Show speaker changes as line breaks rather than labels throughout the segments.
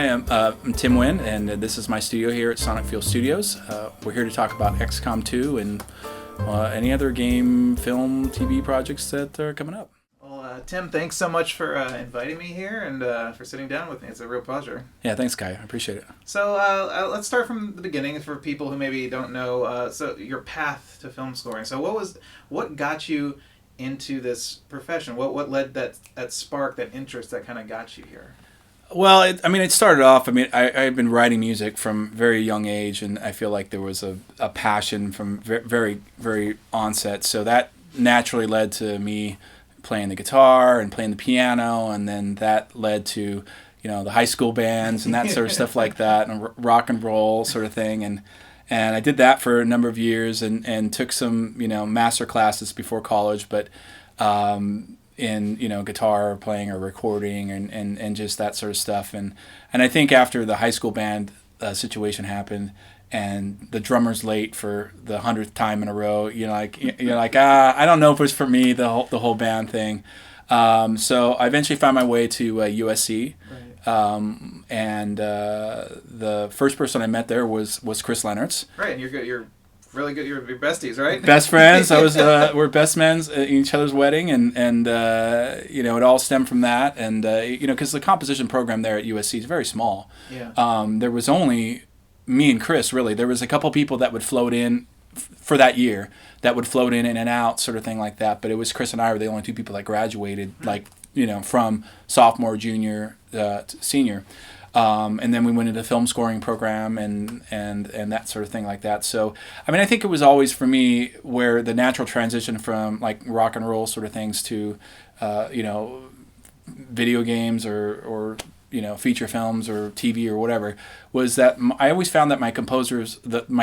Hi, I'm Tim Wynn, and this is my studio here at Sonic Field Studios. We're here to talk about XCOM 2 and any other game, film, TV projects that are coming up.
Well, Tim, thanks so much for inviting me here and for sitting down with me. It's a real pleasure.
Yeah, thanks, Kai. I appreciate it.
So let's start from the beginning for people who maybe don't know. So your path to film scoring. So what got you into this profession? What led that spark, that interest that kind of got you here?
Well, it started off, I've been writing music from very young age, and I feel like there was a passion from very, very onset. So that naturally led to me playing the guitar and playing the piano, and then that led to, the high school bands and that sort of stuff like that, and rock and roll sort of thing. And I did that for a number of years and took some, master classes before college, but in guitar playing or recording and just that sort of stuff, and I think after the high school band situation happened and the drummer's late for the 100th time in a row, you're like I don't know if it's for me, the whole band thing. So I eventually found my way to USC. Right. And the first person I met there was Chris Lennertz.
Right, and you're really good. You're besties, right?
Best friends. We're best men at each other's wedding, and it all stemmed from that. And because the composition program there at USC is very small. Yeah. There was only me and Chris, really. There was a couple people that would float in for that year, that would float in and out, sort of thing like that. But it was Chris and I were the only two people that graduated, from sophomore, junior, to senior. And then we went into the film scoring program and that sort of thing like that. So, I think it was always for me where the natural transition from like rock and roll sort of things to, video games or feature films or TV or whatever, was that I always found that my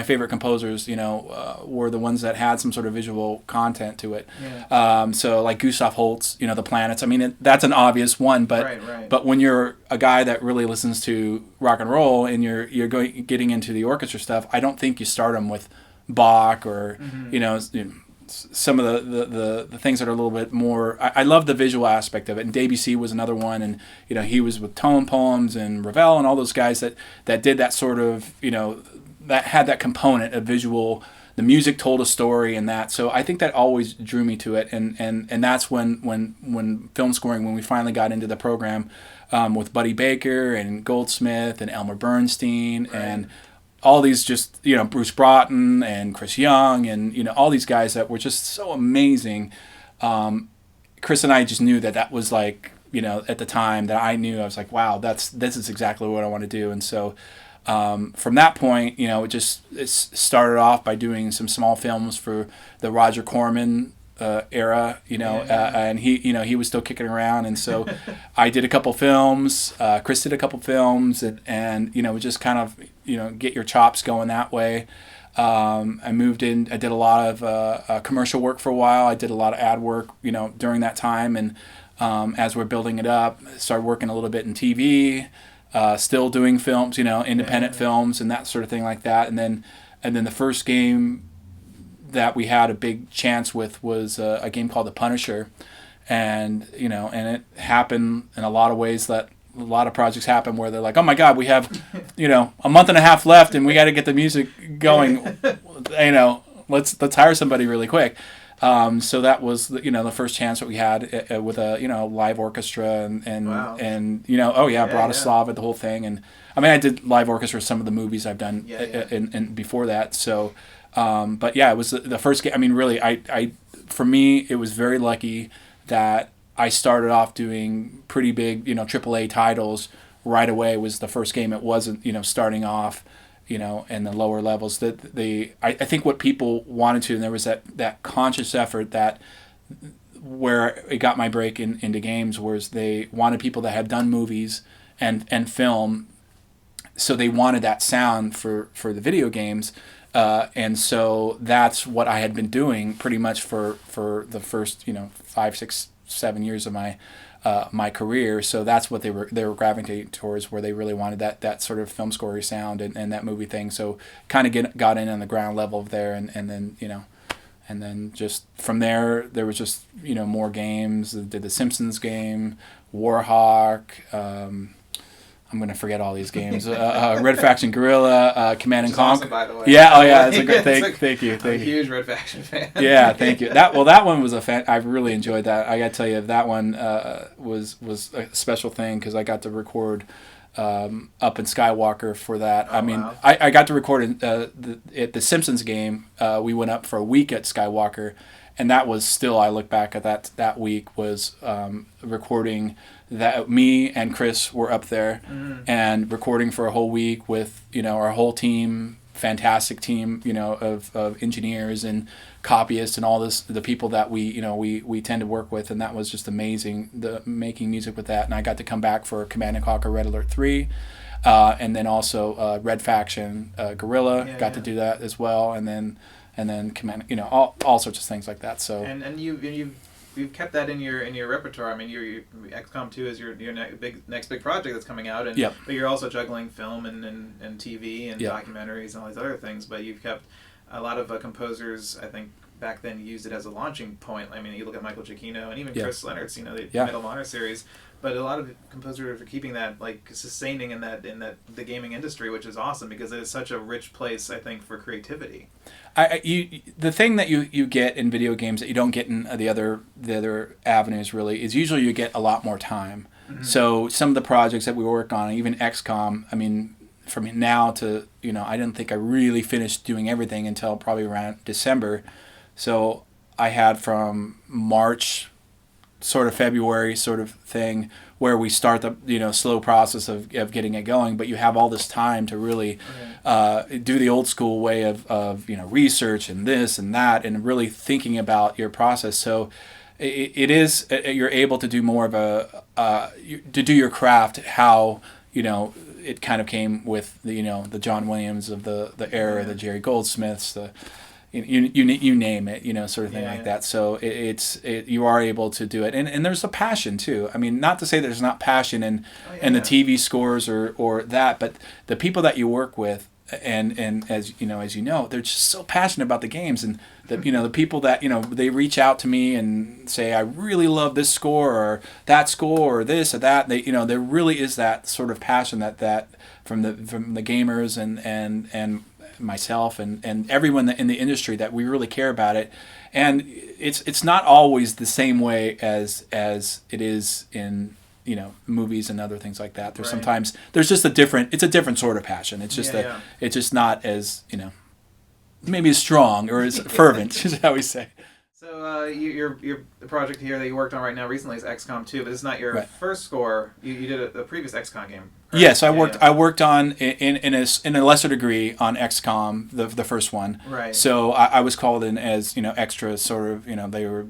favorite composers, were the ones that had some sort of visual content to it. Yeah. So like Gustav Holst, the planets. That's an obvious one, but right. But when you're a guy that really listens to rock and roll and you're getting into the orchestra stuff, I don't think you start them with Bach or some of the things that are a little bit more. I love the visual aspect of it, and Debussy was another one, and he was with tone poems and Ravel and all those guys that did that sort of that had that component of visual. The music told a story and that, so I think that always drew me to it, and that's when film scoring, when we finally got into the program with Buddy Baker and Goldsmith and Elmer Bernstein. Right. And all these just, Bruce Broughton and Chris Young and, all these guys that were just so amazing. Chris and I just knew that was like, at the time that I knew, I was like, wow, this is exactly what I want to do. And so from that point, it started off by doing some small films for the Roger Corman era, and he was still kicking around, and so I did a couple films. Chris did a couple films, and just kind of get your chops going that way. I moved in. I did a lot of commercial work for a while. I did a lot of ad work, during that time, and as we're building it up, started working a little bit in TV. Still doing films, independent films and that sort of thing like that, and then the first game that we had a big chance with was a game called The Punisher, and and it happened in a lot of ways that a lot of projects happen where they're like, oh my God, we have a month and a half left and we got to get the music going, let's hire somebody really quick. So that was the first chance that we had with a live orchestra and wow. And Bratislava, the whole thing, and I did live orchestra some of the movies I've done in before that. So. But yeah, it was the first game. Really, I for me, it was very lucky that I started off doing pretty big, AAA titles right away. Was the first game. It wasn't, starting off, in the lower levels. I think what people wanted to, and there was that conscious effort that where it got my break into games, was they wanted people that had done movies and film, so they wanted that sound for the video games. And so that's what I had been doing pretty much for the first 5, 6, 7 years of my career. So that's what they were gravitating towards, where they really wanted that sort of film scoring sound and that movie thing. So kind of got in on the ground level there, and then just from there was just more games. Did the Simpsons game, Warhawk. I'm gonna forget all these games. Red Faction Guerrilla, Command and Conquer.
Awesome, by the way.
Yeah, oh yeah, it's a great thing. Thank you.
I'm a huge Red Faction fan.
Yeah, thank you. That one was I really enjoyed that. I got to tell you, that one was a special thing because I got to record up in Skywalker for that.
Wow.
I got to record at the Simpsons game. We went up for a week at Skywalker, and that was still, I look back at that week was recording. That me and Chris were up there and recording for a whole week with our whole team, fantastic team, of engineers and copyists and all the people that we tend to work with, and that was just amazing. Making music with that, and I got to come back for Command and Conquer Red Alert 3, and then also Red Faction Guerrilla got to do that as well, and then Command, all sorts of things like that. So
and you've kept that in your repertoire. I mean, your XCOM 2 is your next big project that's coming out, and but you're also juggling film and TV and documentaries and all these other things. But you've kept a lot of composers, I think, back then used it as a launching point. I mean, you look at Michael Giacchino and even Chris Lennertz, the Medal of Honor series. But a lot of composers are keeping that, like, sustaining in the gaming industry, which is awesome because it is such a rich place, I think, for creativity.
The thing that you get in video games that you don't get in the other avenues really is usually you get a lot more time. Mm-hmm. So some of the projects that we work on, even XCOM, I mean, from now to I didn't think I really finished doing everything until probably around December. So I had from March, sort of February sort of thing, where we start the slow process of getting it going, but you have all this time to really do the old school way of research and this and that and really thinking about your process. So it is you're able to do more of to do your craft how it kind of came with the John Williams of the era, the Jerry Goldsmiths, you name it, sort of thing like that. So you are able to do it, and there's a passion too. I mean, not to say there's not passion in the TV scores or that, but the people that you work with, and as they're just so passionate about the games, and the people that they reach out to me and say, I really love this score or that score or this or that. They there really is that sort of passion that from the gamers and myself and everyone in the industry that we really care about it, and it's not always the same way as it is in movies and other things like that. There's sometimes there's just it's a different sort of passion. It's just it's just not as maybe as strong or as fervent, is how we say.
So your the project here that you worked on right now recently is XCOM 2, but it's not your first score. You did a previous XCOM game. Correct?
Yes, I worked on in a lesser degree on XCOM, the first one.
Right.
So I was called in as extra sort of they were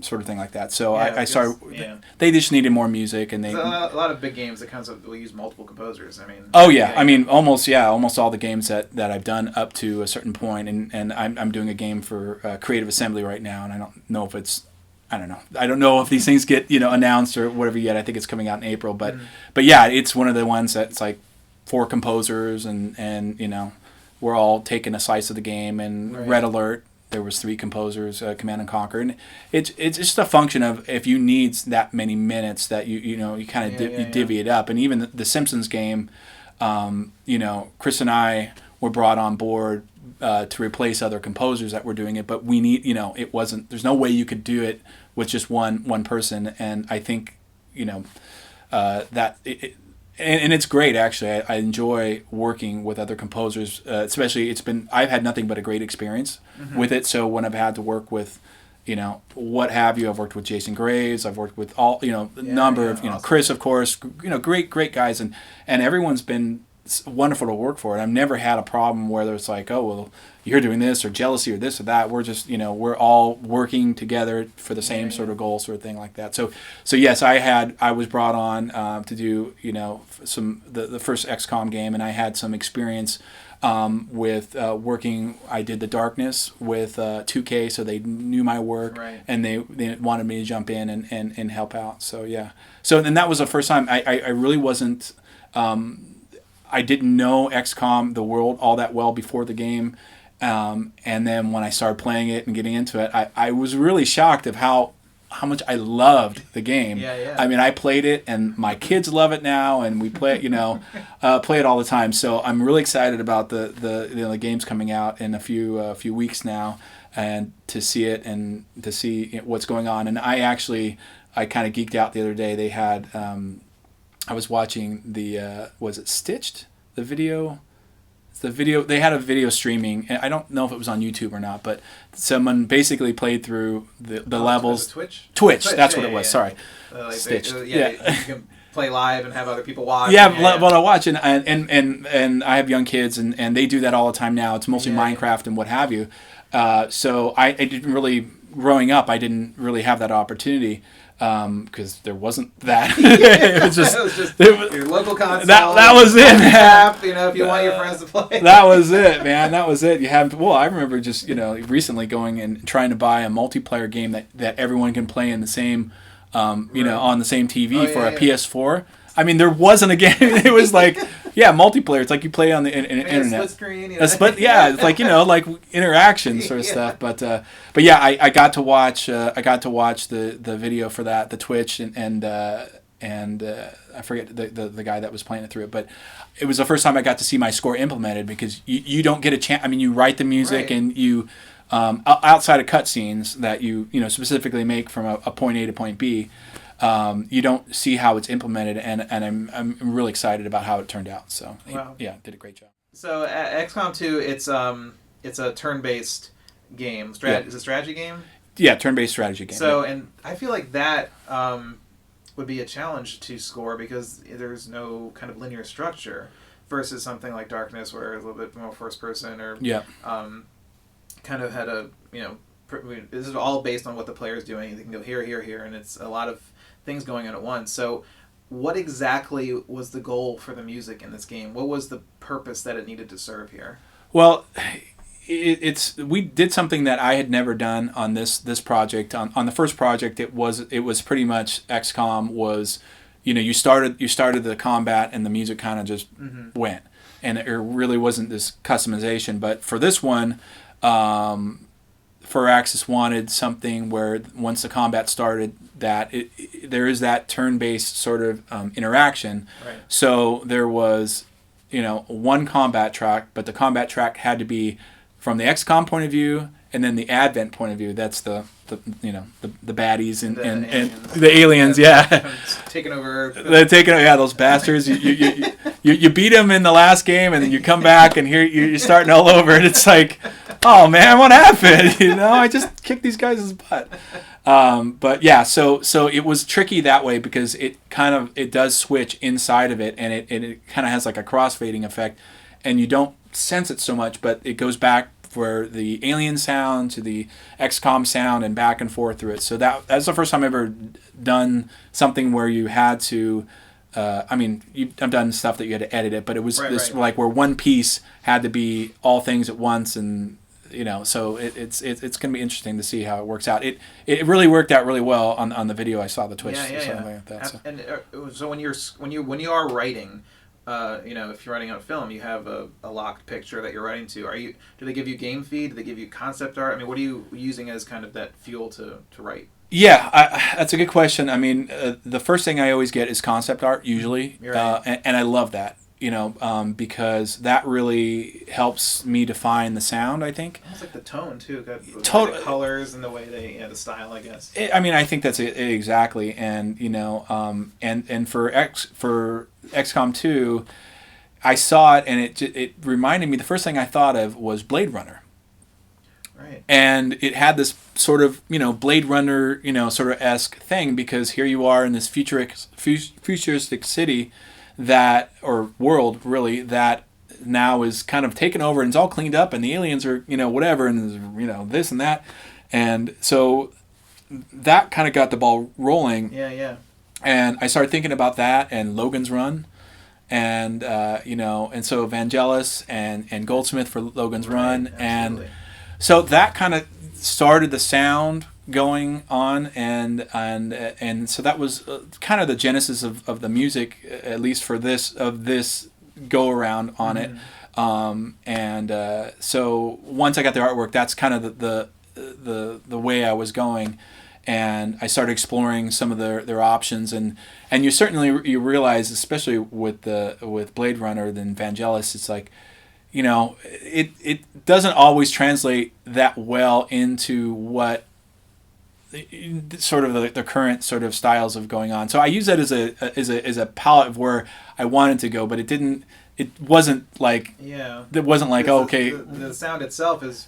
sort of thing like that. So I started. Yeah. They just needed more music, and they.
A lot of big games that will use multiple composers. I mean.
Oh yeah, I mean almost all the games that I've done up to a certain point, and I'm doing a game for Creative Assembly right now, and I don't know if it's. I don't know. I don't know if these things get announced or whatever yet. I think it's coming out in April, but yeah, it's one of the ones that's like 4 composers, and we're all taking a slice of the game. And Red Alert, there was 3 composers, Command and Conquer, and it's just a function of if you need that many minutes that you kind of divvy it up. And even the Simpsons game, Chris and I were brought on board to replace other composers that were doing it, but we need it wasn't. There's no way you could do it with just one person, and I think that and it's great actually. I enjoy working with other composers, especially I've had nothing but a great experience with it. So when I've had to work with what have you, I've worked with Jason Graves, I've worked with all number of awesome. Chris, of course, great guys, and everyone's been wonderful to work for. And I've never had a problem where it's like, oh well, you're doing this or jealousy or this or that. We're just we're all working together for the same sort of goal, sort of thing like that. So yes, I was brought on to do some the first XCOM game, and I had some experience with working. I did the Darkness with 2K, so they knew my work, and they wanted me to jump in and help out. So yeah, so then that was the first time I really wasn't. I didn't know XCOM, the world, all that well before the game. And then when I started playing it and getting into it, I was really shocked of how how much I loved the game.
Yeah.
I mean, I played it, and my kids love it now, and we play play it all the time. So I'm really excited about the games coming out in a few weeks now, and to see it and to see what's going on. And I kind of geeked out the other day. They had I was watching was it Stitched, the video. They had a video streaming, and I don't know if it was on YouTube or not, but someone basically played through the levels.
Twitch,
that's what it was. Sorry, Stitched.
You can play live and have other people watch.
Well, I watch, and I have young kids, and they do that all the time now. It's mostly Minecraft and what have you. So I didn't really, growing up, I didn't really have that opportunity. Because there wasn't that. It was just
your local console.
That was it, man.
App, if you want your friends to play.
That was it, man. That was it. I remember just recently going and trying to buy a multiplayer game that everyone can play in the same, on the same TV for a PS4. I mean, there wasn't a game. It was like, multiplayer. It's like you play on the internet.
Split screen.
It's like like interaction sort of stuff. But I got to watch. I got to watch the video for that, the Twitch, and I forget the guy that was playing it through it. But it was the first time I got to see my score implemented, because you don't get a chance. I mean, you write the music and you outside of cutscenes that you specifically make from a point A to point B. You don't see how it's implemented, and I'm really excited about how it turned out. So did a great job.
So XCOM 2, it's a turn-based game. Is it a strategy game?
Yeah, turn-based strategy game.
So and I feel like that would be a challenge to score, because there's no kind of linear structure versus something like Darkness, where it's a little bit more first person, or kind of had a this is all based on what the player is doing. They can go here, and it's a lot of things going on at once. So what exactly was the goal for the music in this game? What was the purpose that it needed to serve here?
Well, we did something that I had never done on this project. On the first project, it was pretty much XCOM was, you started the combat, and the music kind of just went, and it really wasn't this customization. But for this one, Firaxis wanted something where once the combat started, that there is that turn-based sort of interaction.
Right.
So there was, one combat track, but the combat track had to be from the XCOM point of view, and then the Advent point of view. That's the baddies and the aliens.
Taking over.
They're taking those bastards. You beat them in the last game, and then you come back, and here you're starting all over, and it's like, oh man, what happened? I just kicked these guys' butt. So it was tricky that way, because it does switch inside of it, and it kind of has like a crossfading effect, and you don't sense it so much, but it goes back for the alien sound to the XCOM sound, and back and forth through it. So that's the first time I've ever done something where you had to. I've done stuff that you had to edit it, but it was like where one piece had to be all things at once, and so it's going to be interesting to see how it works out. It really worked out really well on the video I saw, the Twitch, something like that. So.
And so when you are writing, if you're writing on film, you have a locked picture that you're writing to. Do they give you game feed? Do they give you concept art? I mean, what are you using as kind of that fuel to write?
Yeah, that's a good question. I mean, the first thing I always get is concept art, usually, and I love that. Because that really helps me define the sound, I think.
It's like the tone, too. The colors and the way the style, I guess.
I think that's it, exactly. And, and for XCOM 2, I saw it, and it reminded me, the first thing I thought of was Blade Runner.
Right.
And it had this sort of, Blade Runner, sort of esque thing, because here you are in this futuristic city or world, really, that now is kind of taken over, and it's all cleaned up, and the aliens are, whatever, and this and that. And so that kind of got the ball rolling.
Yeah.
And I started thinking about that, and Logan's Run, and and so Vangelis and Goldsmith for Logan's Run.
Absolutely.
And so that kind of started the sound going on, and so that was kind of the genesis of the music, at least for this go around on it. So once I got the artwork, that's kind of the way I was going. and I started exploring some of their options, and you realize, especially with Blade Runner and Vangelis, it's like, it doesn't always translate that well into what sort of the current sort of styles of going on. So I use that as a palette of where I wanted to go, but it wasn't like okay.
The sound itself is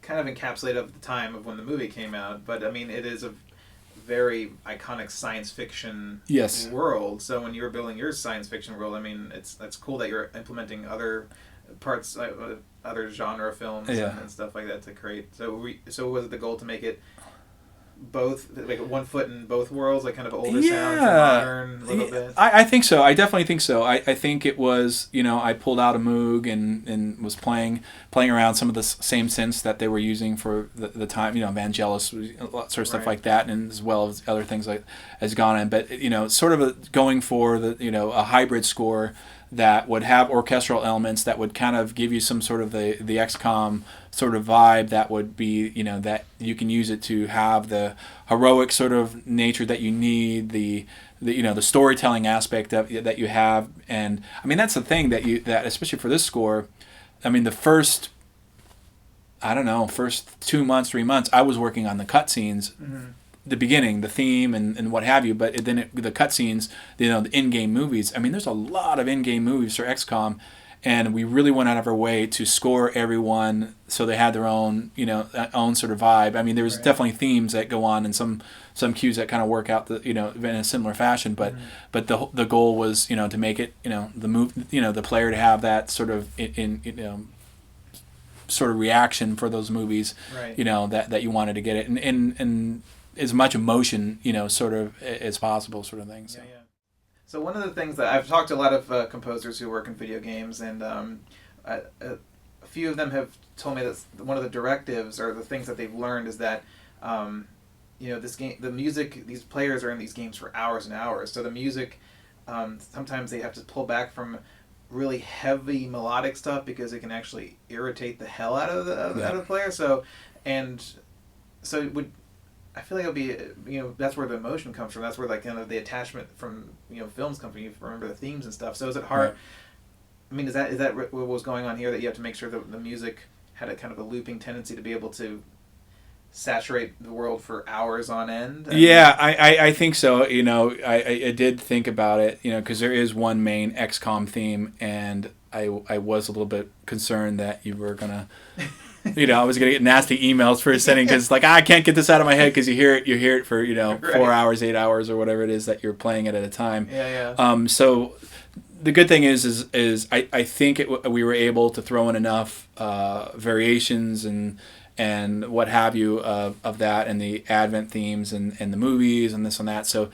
kind of encapsulated of the time of when the movie came out, but I mean it is a very iconic science fiction world. So when you're building your science fiction world, I mean that's cool that you're implementing other parts, other genre films and stuff like that to create. So was it the goal to make it both, like one foot in both worlds, like kind of older sounds and modern a little bit?
I think so. I definitely think so. I think it was, I pulled out a Moog and was playing around some of the same synths that they were using for the time, Vangelis, sort of stuff like that, and as well as other things like as gone in. But, sort of going for a hybrid score that would have orchestral elements that would kind of give you some sort of the XCOM sort of vibe that would be, that you can use it to have the heroic sort of nature that you need, the storytelling aspect that you have. And I mean, that's the thing that especially for this score, I mean, the first 2 months, 3 months, I was working on the cutscenes. Mm-hmm. The beginning, the theme, and what have you, but then the cutscenes, the in-game movies. I mean, there's a lot of in-game movies for XCOM, and we really went out of our way to score everyone so they had their own, own sort of vibe. I mean, there's definitely themes that go on, and some cues that kind of work out in a similar fashion. But the goal was, to make it, the player to have that sort of sort of reaction for those movies, that you wanted to get it, and as much emotion, sort of as possible, sort of thing. So.
Yeah. So one of the things that I've talked to a lot of composers who work in video games, and a few of them have told me that one of the directives or the things that they've learned is that, this game, the music, these players are in these games for hours and hours. So the music, sometimes they have to pull back from really heavy melodic stuff because it can actually irritate the hell out of the player. So it would. I feel like it'll be, that's where the emotion comes from. That's where like kind of the attachment from, films come from. You remember the themes and stuff. So is it hard? Right. I mean, is that what was going on here, that you have to make sure that the music had a kind of a looping tendency to be able to saturate the world for hours on end?
I think so. I did think about it, because there is one main XCOM theme, and I was a little bit concerned that you were going to... I was gonna get nasty emails for sending because I can't get this out of my head because you hear it for 4 hours, 8 hours, or whatever it is that you're playing it at a time. So the good thing is I think we were able to throw in enough variations and what have you of that, and the Advent themes and the movies and this and that. So.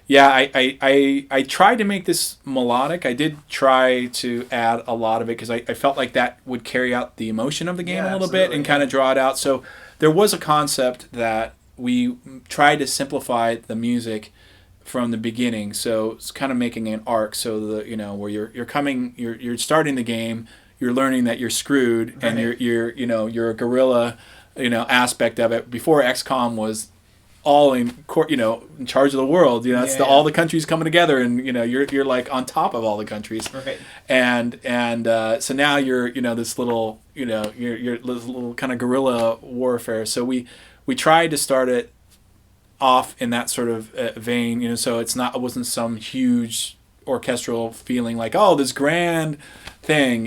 Yeah, I tried to make this melodic. I did try to add a lot of it because I felt like that would carry out the emotion of the game a little bit and kind of draw it out. So there was a concept that we tried to simplify the music from the beginning. So it's kind of making an arc. So where you're starting the game, you're learning that you're screwed, and you're a guerrilla, aspect of it. Before XCOM was all in charge of the world. All the countries coming together, and you're like on top of all the countries.
Right.
And so now you're this little you're this little kind of guerrilla warfare. So we tried to start it off in that sort of vein. So it wasn't some huge orchestral feeling like this grand thing.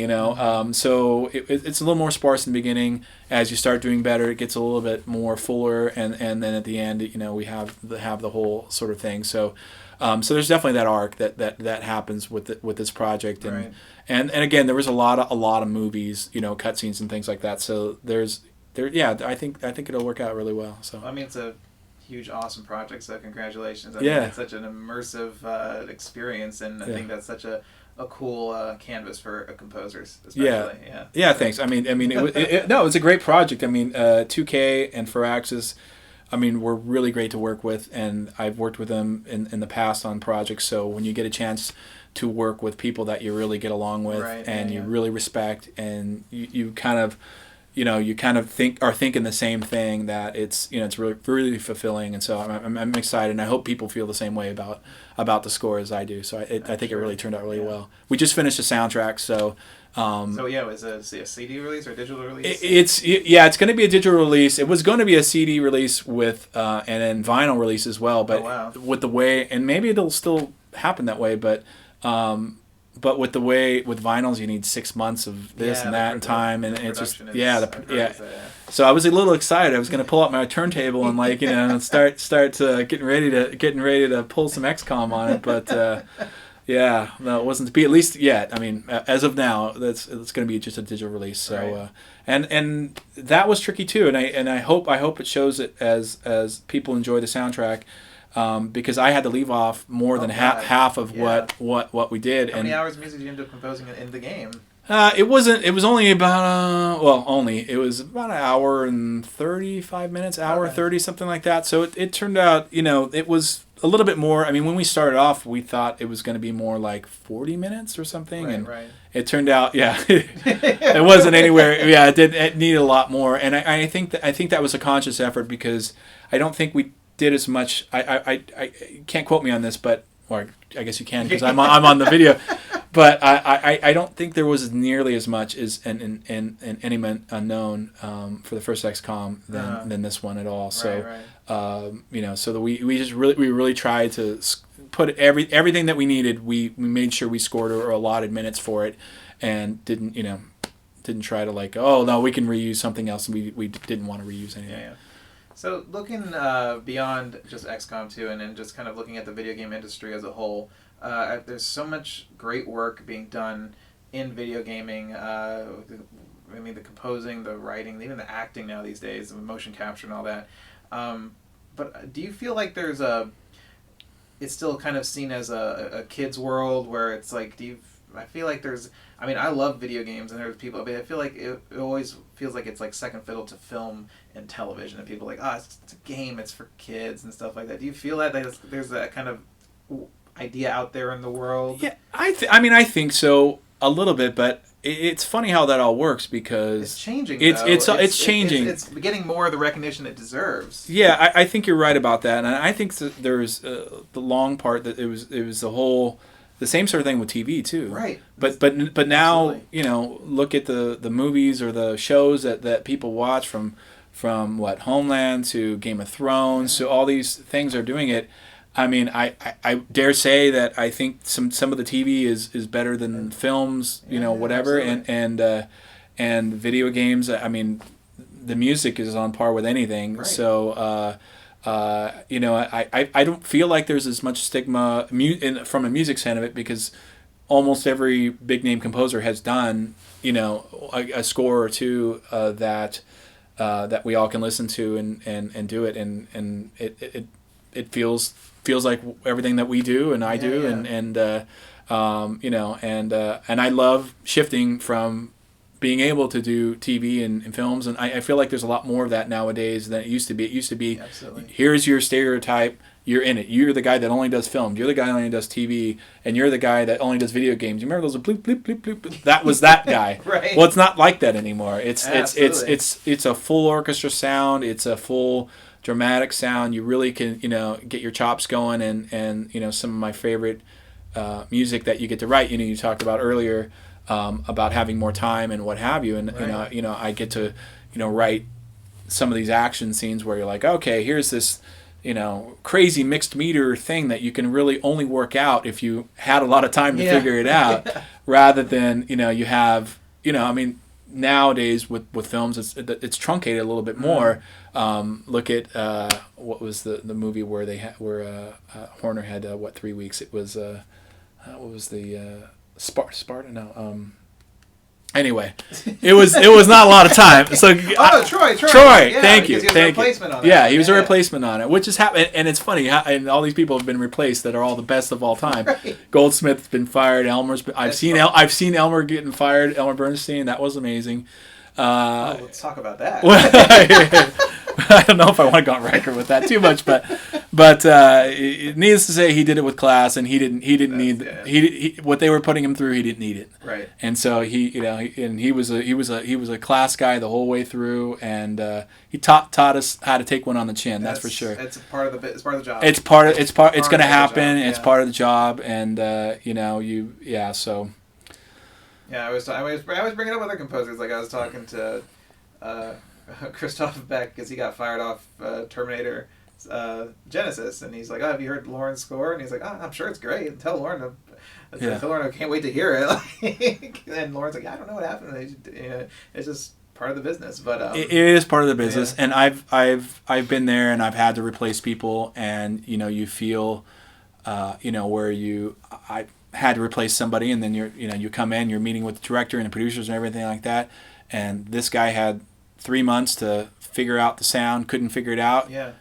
So it's a little more sparse in the beginning. As you start doing better, it gets a little bit more fuller, and then at the end, we have the whole sort of thing. So there's definitely that arc that happens with this project, and again, there was a lot of movies, cutscenes and things like that. So I think it'll work out really well. So
I mean, it's a huge, awesome project. So congratulations! I think it's such an immersive experience, and I think that's such a cool canvas for composers, especially.
Thanks. I mean, it's a great project. I mean, 2K and Firaxis, were really great to work with, and I've worked with them in the past on projects. So when you get a chance to work with people that you really get along with, you really respect, and you kind of, you kind of are thinking the same thing, that it's it's really really fulfilling, and so I'm excited, and I hope people feel the same way about the score as I do. So I think it really turned out really well. We just finished the soundtrack, so.
Is it a CD release or a digital release?
It's going to be a digital release. It was going to be a CD release with and then vinyl release as well, but with the way, and maybe it'll still happen that way, but with the way with vinyls, you need 6 months of this and that and time, and it's just So I was a little excited. I was going to pull out my turntable and start getting ready to pull some XCOM on it, but. Yeah, no, it wasn't to be, at least yet. I mean, as of now, it's going to be just a digital release. So, and that was tricky too. And I hope it shows it as people enjoy the soundtrack, because I had to leave off more than half of what we did.
How many hours of music did you end up composing in the game?
It was only about it was about an hour and 35 minutes, hour 30, something like that. So it turned out, it was a little bit more. I mean, when we started off, we thought it was going to be more like 40 minutes or something, it turned out, it wasn't anywhere. Yeah, it needed a lot more, and I think that was a conscious effort, because I don't think we did as much. I can't quote me on this, but or I guess you can, because I'm on the video. But I don't think there was nearly as much as an Enemy Unknown for the first XCOM than this one at all. So so that we really tried to put everything that we needed. We made sure we scored or allotted minutes for it, and didn't try to we can reuse something else. And we didn't want to reuse anything.
Yeah. So looking beyond just XCOM 2 and then just kind of looking at the video game industry as a whole. There's so much great work being done in video gaming. The composing, the writing, even the acting now these days, the motion capture and all that. But do you feel like it's still kind of seen as a kid's world, where it's like, I feel like I love video games, and there's people, but I feel like it always feels like it's like second fiddle to film and television, and people are like, it's a game, it's for kids and stuff like that. Do you feel that there's that kind of idea out there in the world?
Yeah, I think so a little bit, but it's funny how that all works, because
it's changing.
It's changing.
It's getting more of the recognition it deserves.
Yeah, I think you're right about that, and I think there's the long part that it was the same sort of thing with TV too.
Right.
But now
absolutely.
Look at the movies or the shows that people watch, from Homeland to Game of Thrones to all these things are doing it. I mean, I dare say that I think some of the TV is better than films, whatever,
absolutely.
and video games. I mean, the music is on par with anything.
Right.
So, I don't feel like there's as much stigma from a music side of it, because almost every big name composer has done, a score or two that we all can listen to and do it, and it feels like everything that we do and I do. And I love shifting from being able to do TV and films, and I feel like there's a lot more of that nowadays than it used to be. It used to be,
absolutely,
here's your stereotype, you're in it. You're the guy that only does film. You're the guy that only does TV, and you're the guy that only does video games. You remember those bleep bleep bleep bleep? That was that guy.
Right.
Well, it's not like that anymore. It's a full orchestra sound. It's a full dramatic sound. You really can get your chops going, and some of my favorite music that you get to write. You talked about earlier about having more time and what have you, and
right.
I get to write some of these action scenes where you're like, okay, here's this crazy mixed meter thing that you can really only work out if you had a lot of time to figure it out, rather than you have nowadays with films it's truncated a little bit more. Look at what was the movie where Horner had 3 weeks? It was what was the Sparta? No. Anyway, it was not a lot of time. So
Troy.
Yeah, thank you.
He was a replacement on it.
Yeah, he was a replacement on it, which is happening, and it's funny. And all these people have been replaced that are all the best of all time.
Right.
Goldsmith's been fired. I've seen Elmer getting fired. Elmer Bernstein. That was amazing.
Let's talk about that.
I don't know if I want to go on record with that too much, but needless to say, he did it with class, and he didn't need what they were putting him through. He didn't need it,
right? And
so he was a class guy the whole way through, and he taught us how to take one on the chin. That's for sure.
It's part of the job.
It's going to happen. It's part of the job, and so.
Yeah, I always bring it up with other composers. Like I was talking to Christopher Beck because he got fired off Terminator Genesis, and he's like, "Oh, have you heard Lauren's score?" And he's like, "Oh, I'm sure it's great. Tell Lauren I can't wait to hear it." And Lauren's like, "Yeah, I don't know what happened. It's just part of the business." But
it is part of the business, and I've been there, and I've had to replace people, and you feel, where I had to replace somebody, and then you come in, you're meeting with the director and the producers and everything like that, and this guy had 3 months to figure out the sound, couldn't figure it out.
Yeah.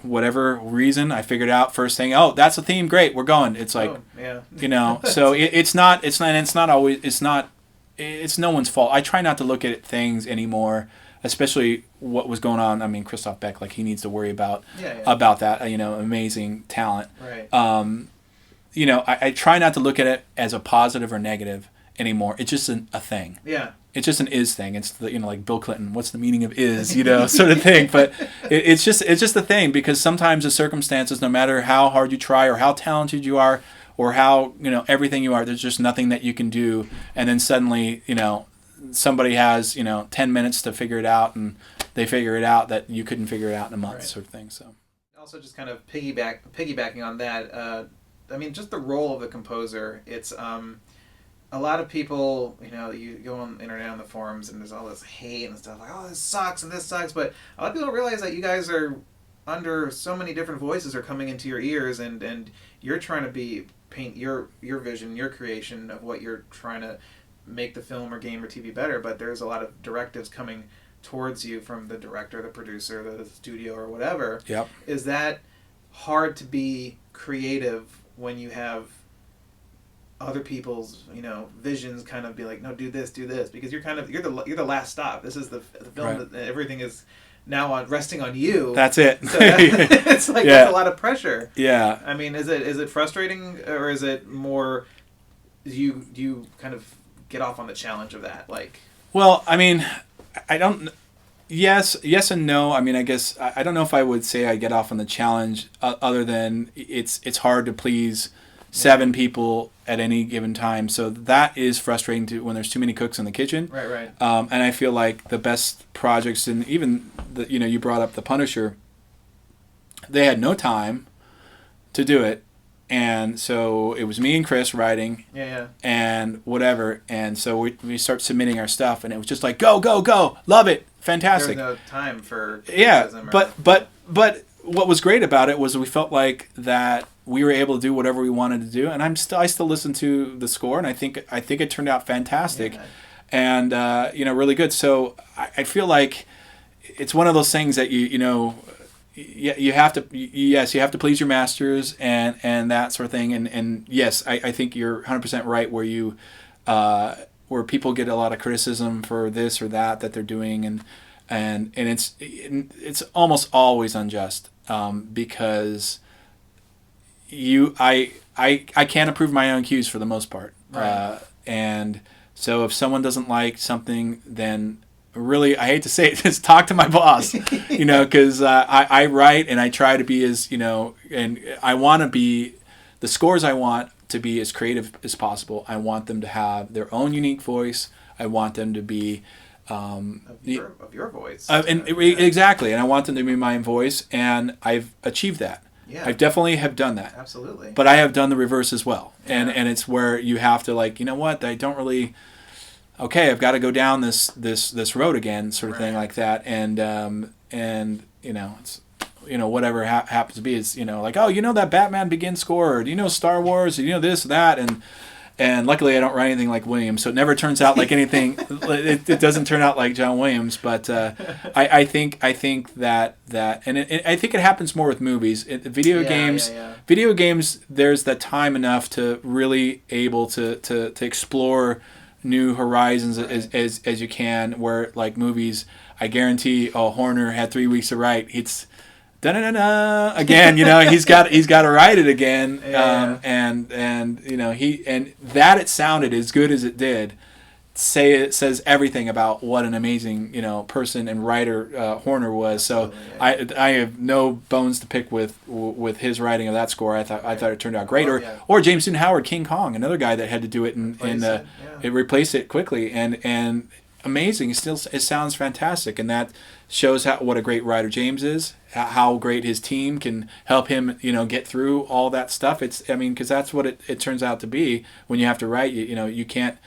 Whatever reason, I figured out first thing. Oh, that's the theme. Great, we're going. It's like, So it's no one's fault. I try not to look at things anymore, especially what was going on. I mean, Christoph Beck, like he needs to worry about that. Amazing talent.
Right.
I try not to look at it as a positive or negative anymore. It's just a thing.
Yeah.
It's just an is thing. It's like Bill Clinton. What's the meaning of is? Sort of thing. But it's just a thing, because sometimes the circumstances, no matter how hard you try or how talented you are or how everything you are, there's just nothing that you can do. And then suddenly somebody has 10 minutes to figure it out, and they figure it out that you couldn't figure it out in a month, sort of thing. So
also just kind of piggybacking on that. I mean, just the role of the composer. It's a lot of people, you go on the internet on the forums, and there's all this hate and stuff like, oh, this sucks and this sucks. But a lot of people don't realize that you guys are under so many different voices are coming into your ears, and you're trying to paint your vision, your creation of what you're trying to make the film or game or TV better. But there's a lot of directives coming towards you from the director, the producer, the studio, or whatever.
Yep.
Is that hard to be creative when you have other people's visions kind of be like, no, do this, because you're the last stop. This is the film that everything is now resting on you.
That's it.
So it's like that's a lot of pressure.
Yeah.
I mean, is it frustrating, or is it more you kind of get off on the challenge of that? Like,
well, I mean, I don't. Yes and no. I mean, I guess I don't know if I would say I get off on the challenge, other than it's hard to please 7 people at any given time. So that is frustrating when there's too many cooks in the kitchen.
Right.
And I feel like the best projects, and even you brought up The Punisher, they had no time to do it. And so it was me and Chris writing, and whatever. And so we start submitting our stuff, and it was just like, go, love it, fantastic.
There was no time for criticism.
But what was great about it was we felt like that we were able to do whatever we wanted to do, and I still listen to the score, and I think it turned out fantastic, and really good. So I feel like it's one of those things that you have to please your masters and that sort of thing, and yes, I think you're 100% right where people get a lot of criticism for this or that they're doing, and it's almost always unjust, because I can't approve my own cues for the most part, and so if someone doesn't like something, then really, I hate to say it, just talk to my boss, because I write and I try to be as, and I want to be, the scores I want to be as creative as possible. I want them to have their own unique voice. I want them to be
of your voice.
Exactly, and I want them to be my voice, and I've achieved that.
Yeah.
I definitely have done that.
Absolutely.
But I have done the reverse as well, and it's where you have to, like, what, I don't really. Okay, I've got to go down this road again, sort of thing like that, and it's whatever happens to be, is like, oh, that Batman Begins score, or Star Wars, or this, that, and luckily I don't write anything like Williams, so it never turns out like anything. it doesn't turn out like John Williams, but I think that and I think it happens more with movies. Video games, there's that time enough to really able to explore new horizons as you can, where like movies, I guarantee, Horner had 3 weeks to write. It's da-da-da-da again, he's got to write it again. And that it sounded as good as it did. It says everything about what an amazing person and writer Horner was. So I have no bones to pick with his writing of that score. I thought it turned out great. Or James Newton Howard, King Kong, another guy that had to do it it replaced it quickly and amazing. It sounds fantastic, and that shows what a great writer James is. How great his team can help him get through all that stuff. Because that's what it turns out to be when you have to write. You can't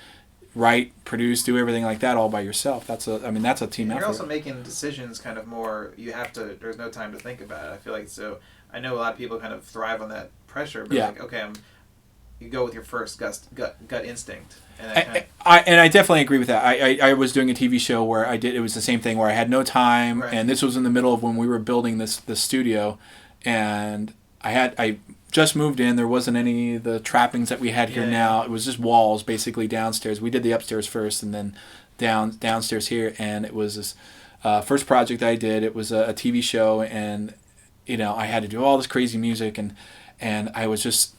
write, produce, do everything like that all by yourself. That's a team effort.
You're also making decisions kind of more. There's no time to think about it. I feel like I know a lot of people kind of thrive on that pressure, but you go with your first gut instinct. And
I definitely agree with that. I was doing a TV show where it was the same thing where I had no time, and this was in the middle of when we were building this studio, and I just moved in. There wasn't any of the trappings that we had here now. It was just walls basically downstairs. We did the upstairs first and then downstairs here, and it was this first project I did. It was a TV show, and I had to do all this crazy music, and I was just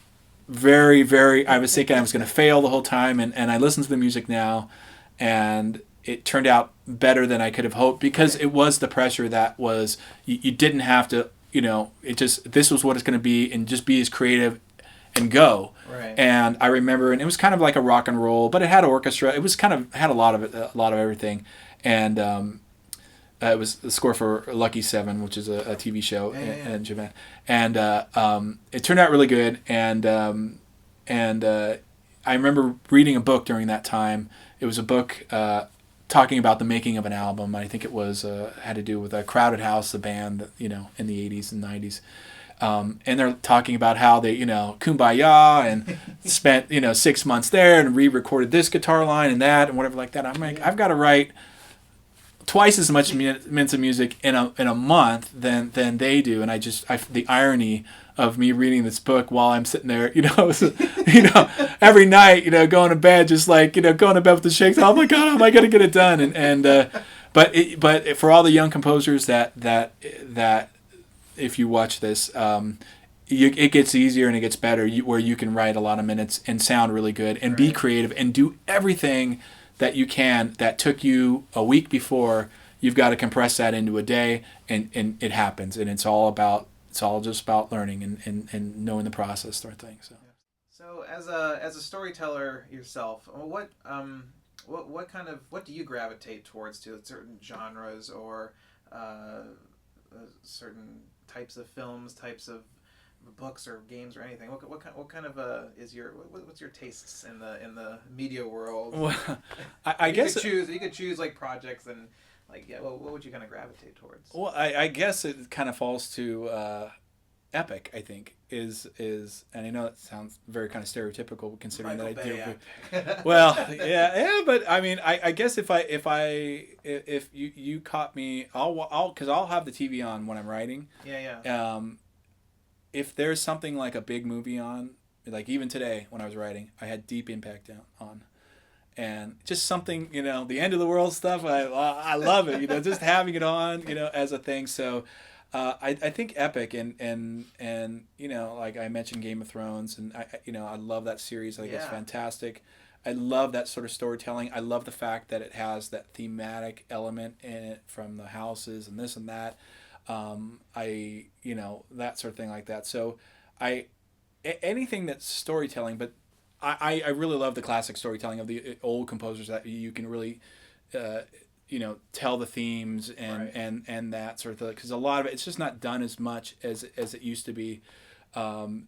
very, very, I was thinking I was going to fail the whole time, and I listened to the music now, and it turned out better than I could have hoped, because it was the pressure that was, you didn't have to, this was what it's going to be, and just be as creative and go.
Right.
And I remember, and it was kind of like a rock and roll, but it had orchestra. It was had a lot of everything. And it was the score for Lucky 7, which is a TV show in Japan. And it turned out really good. And I remember reading a book during that time. It was a book talking about the making of an album. I think it was had to do with a Crowded House, the band, in the 80s and 90s. And they're talking about how they, kumbaya, and spent, 6 months there and re-recorded this guitar line and that and whatever like that. I'm like, I've got to write twice as much minutes of music in a month than they do. And the irony of me reading this book while I'm sitting there, every night, going to bed, just like, going to bed with the shakes. Oh my God, how am I going to get it done? But for all the young composers that if you watch this, it gets easier and it gets better, where you can write a lot of minutes and sound really good and be creative and do everything that you can that took you a week before. You've got to compress that into a day, and it happens, and it's all just about learning and knowing the process, sort of thing.
So as a storyteller yourself, what do you gravitate towards, to certain genres or certain types of films, types of books or games or anything? What kind of is what's your tastes in the media world?
Well, I guess
you could choose like projects, and like what would you kind of gravitate towards?
Well, I guess it kind of falls to epic. I think is and I know it sounds very kind of stereotypical considering
Michael
that I do.
Bay.
Well, yeah, but I mean, I guess if you caught me, because I'll have the TV on when I'm writing.
Yeah.
If there's something like a big movie on, like even today when I was writing, I had Deep Impact on, and just something, the end of the world stuff. I love it, just having it on, as a thing. So, I think epic and like I mentioned Game of Thrones, and I love that series. I think it's fantastic. I love that sort of storytelling. I love the fact that it has that thematic element in it, from the houses and this and that. That sort of thing like that. So anything that's storytelling, but I really love the classic storytelling of the old composers, that you can really, tell the themes and that sort of thing. Because a lot of it, it's just not done as much as it used to be.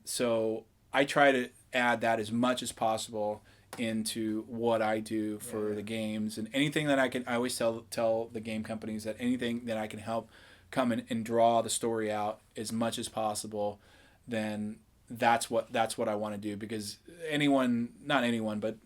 So I try to add that as much as possible into what I do for the games, and anything that I always tell the game companies that anything that I can help come in and draw the story out as much as possible, then that's what I want to do. Because not anyone, but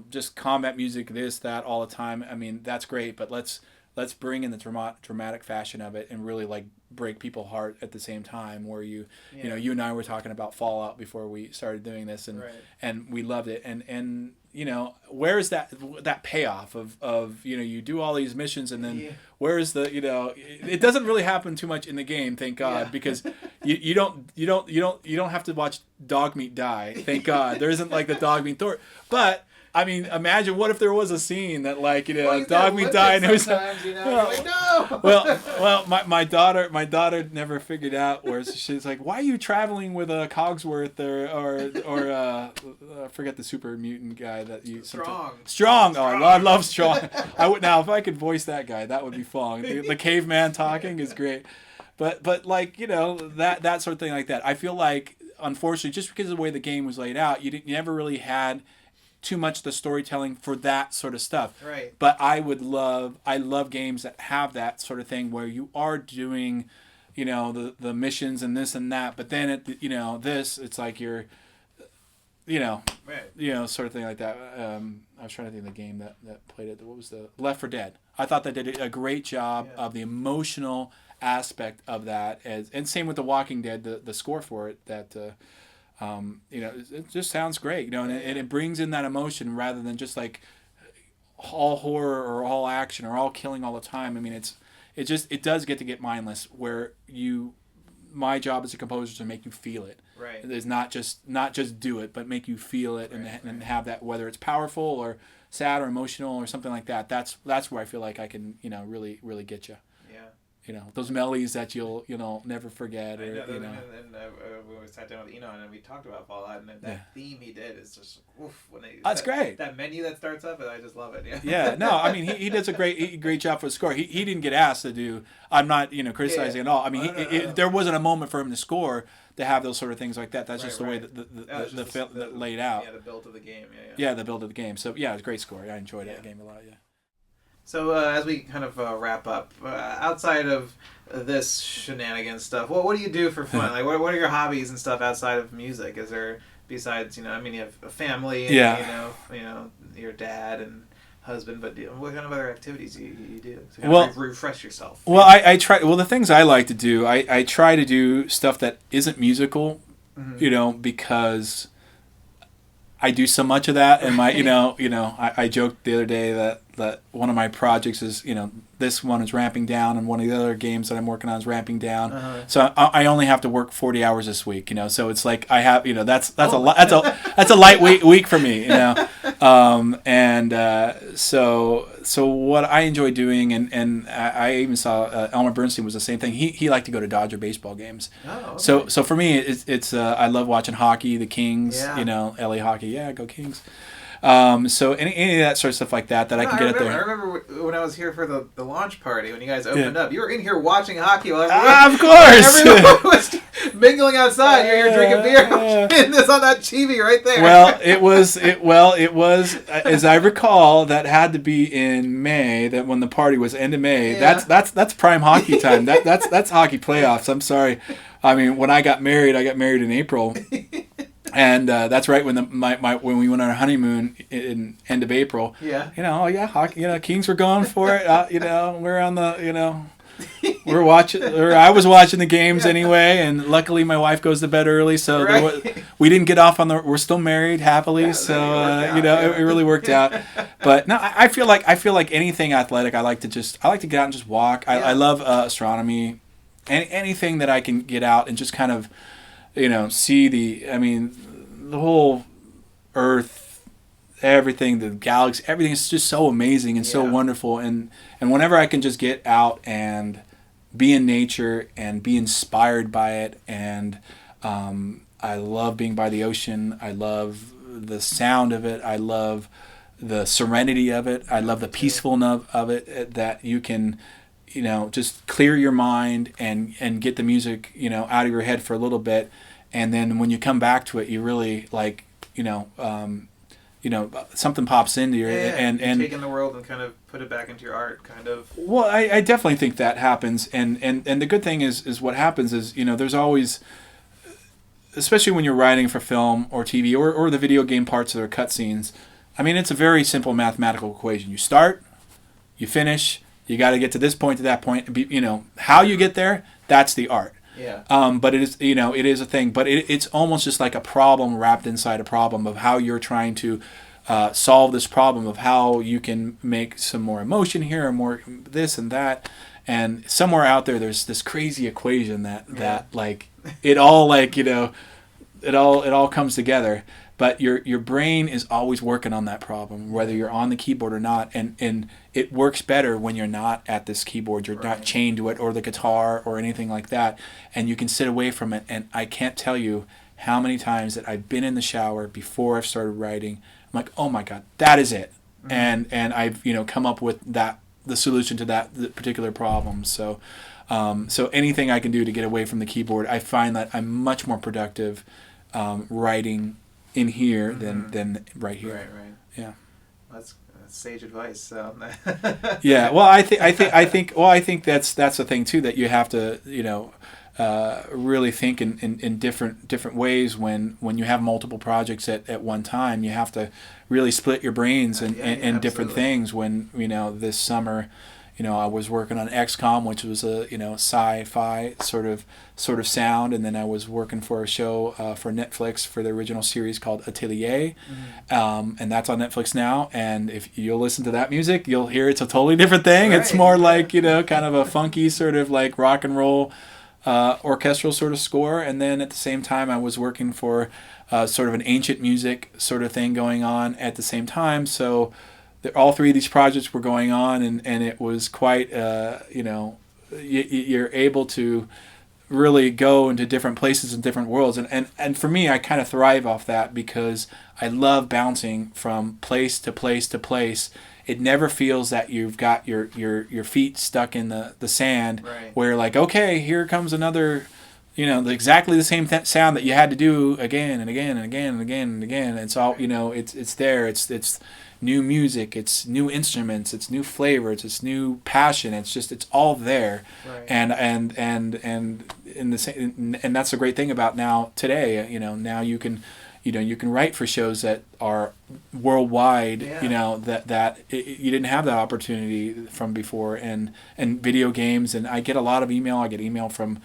just combat music, this, that, all the time. I mean, that's great, but let's let's bring in the dramatic fashion of it and really like break people's heart at the same time. Where you know, you and I were talking about Fallout before we started doing this, and and we loved it. And you know, where's that payoff of you know, you do all these missions and then where's the, you know, it doesn't really happen too much in the game, thank God, because you don't have to watch dog meat die, thank God. There isn't like the dog meat Thor, but I mean, imagine what if there was a scene that, like, you know, dog meat died and it was,
you know, like, no.
well, my daughter never figured out where she's like, why are you traveling with a Cogsworth or I forget the super mutant guy that you Strong. Oh, I love Strong. I would now if I could voice that guy, that would be fun. The caveman talking is great, but like, you know, that sort of thing like that. I feel like unfortunately, just because of the way the game was laid out, you never really had too much the storytelling for that sort of stuff.
Right.
But I love games that have that sort of thing where you are doing, you know, the missions and this and that, but then you know, it's like you're, you know, you know, sort of thing like that. I was trying to think of the game that played it. What was the Left 4 Dead? I thought they did a great job of the emotional aspect of that, and same with The Walking Dead, the score for it that. You know, it just sounds great, you know, and it brings in that emotion rather than just like all horror or all action or all killing all the time. I mean, it does get mindless where my job as a composer is to make you feel it.
Right.
It's not just do it, but make you feel it and have that, whether it's powerful or sad or emotional or something like that. That's where I feel like I can, you know, really, really get you. You know, those melodies that you'll never forget. And
we sat down with Eno and we talked about Fallout, and that theme he did is just oof.
That's great.
That menu that starts up, I just love it.
Yeah. No, I mean he does a great job for the score. He didn't get asked to do. I'm not, you know, criticizing at all. I mean there wasn't a moment for him to score to have those sort of things like that. That's just the way the film laid out.
Yeah, the build of the game.
Yeah, the build of the game. So yeah, it was a great score. I enjoyed that game a lot. Yeah.
So as we kind of wrap up, outside of this shenanigans stuff, what do you do for fun? Like, what are your hobbies and stuff outside of music? Is there, besides, you know, I mean, you have a family, and, you know, your dad and husband, but what kind of other activities do you do to kind of refresh yourself?
Well, I try. Well, the things I like to do, I try to do stuff that isn't musical, you know, because I do so much of that, and my, you know, I joked the other day that one of my projects is, you know, this one is ramping down, and one of the other games that I'm working on is ramping down. So I only have to work 40 hours this week, you know. So it's like I have, you know, that's a light week for me, you know. So what I enjoy doing, and I even saw Elmer Bernstein was the same thing. He liked to go to Dodger baseball games.
Oh, okay.
So for me, it's I love watching hockey, the Kings, you know, LA hockey. Yeah, go Kings. So any of that sort of stuff like that I can get
there.
there.
I remember when I was here for the launch party when you guys opened up. You were in here watching hockey while
of course
everyone was mingling outside. You're here drinking beer, and this on that TV right there.
Well, it was as I recall, that had to be in May. That when the party was end of May. Yeah. That's prime hockey time. That's hockey playoffs. I'm sorry. I mean, when I got married in April. And that's right when when we went on our honeymoon in end of April.
Yeah.
You know, hockey. You know, Kings were going for it. You know, we're on the. You know, we're watching. Or I was watching the games anyway, and luckily my wife goes to bed early, so we didn't get off on the. We're still married happily, so you know, it really worked out. But no, I feel like anything athletic, I like to get out and just walk. I love astronomy, anything that I can get out and just kind of. You know, see the whole Earth, everything, the galaxy, everything is just so amazing and so wonderful. And whenever I can just get out and be in nature and be inspired by it, and I love being by the ocean. I love the sound of it. I love the serenity of it. I love the peacefulness of it, that you can, you know, just clear your mind and get the music, you know, out of your head for a little bit, and then when you come back to it, you really like, you know, something pops into you, and
take in the world and kind of put it back into your art, kind of.
Well, I definitely think that happens, and the good thing is what happens is, you know, there's always, especially when you're writing for film or TV or the video game parts of their cutscenes. I mean, it's a very simple mathematical equation. You start, you finish. You got to get to this point, to that point. You know, how you get there, that's the art.
Yeah.
But it is, you know, it is a thing. But it's almost just like a problem wrapped inside a problem of how you're trying to solve this problem of how you can make some more emotion here or more this and that. And somewhere out there, there's this crazy equation that like it all, like, you know, it all comes together. But your brain is always working on that problem, whether you're on the keyboard or not. And it works better when you're not at this keyboard. You're not chained to it, or the guitar or anything like that. And you can sit away from it. And I can't tell you how many times that I've been in the shower before I've started writing. I'm like, oh my God, that is it. And I've, you know, come up with the solution to that particular problem. So anything I can do to get away from the keyboard, I find that I'm much more productive writing in here than right here.
Right.
Yeah.
That's sage advice. So.
Yeah. Well, I think that's the thing too, that you have to, you know, really think in different ways when you have multiple projects at one time. You have to really split your brains in different things. When, you know, this summer, you know, I was working on XCOM, which was a, you know, sci-fi sort of sound, and then I was working for a show for Netflix for the original series called Atelier, and that's on Netflix now. And if you'll listen to that music, you'll hear it's a totally different thing. It's more like, you know, kind of a funky sort of like rock and roll orchestral sort of score. And then at the same time, I was working for sort of an ancient music sort of thing going on at the same time. So all three of these projects were going on, and it was quite, you know, you're able to really go into different places and different worlds. And for me, I kind of thrive off that because I love bouncing from place to place to place. It never feels that you've got your feet stuck in the sand, where you're like, okay, here comes another, you know, exactly the same sound that you had to do again and again and again and again and again. It's all, you know, it's there. It's new music, it's new instruments, it's new flavors, it's new passion. It's all there. And in the same, and that's the great thing about now today. You know, now you can write for shows that are worldwide. You know, that you didn't have that opportunity from before. And video games, and I get a lot of email. I get email from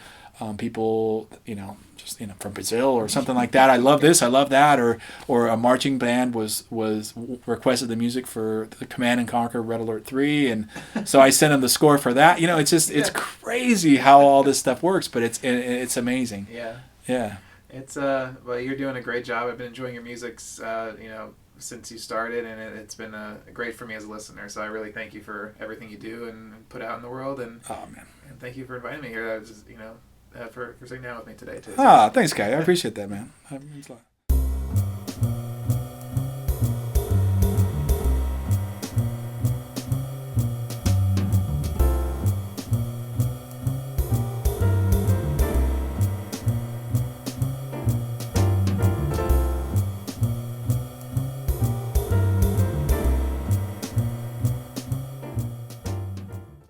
people, you know, just, you know, from Brazil or something like that. I love this, I love that, or a marching band was requested the music for the Command and Conquer Red Alert 3, and so I sent them the score for that. You know, it's just it's crazy how all this stuff works, but it's amazing. Yeah.
It's well, you're doing a great job. I've been enjoying your music, you know, since you started, and it's been great for me as a listener. So I really thank you for everything you do and put out in the world. And and thank you for inviting me here. I was just, you know, for sitting down with me today too.
Thanks, Guy. I appreciate that, man. It means a lot.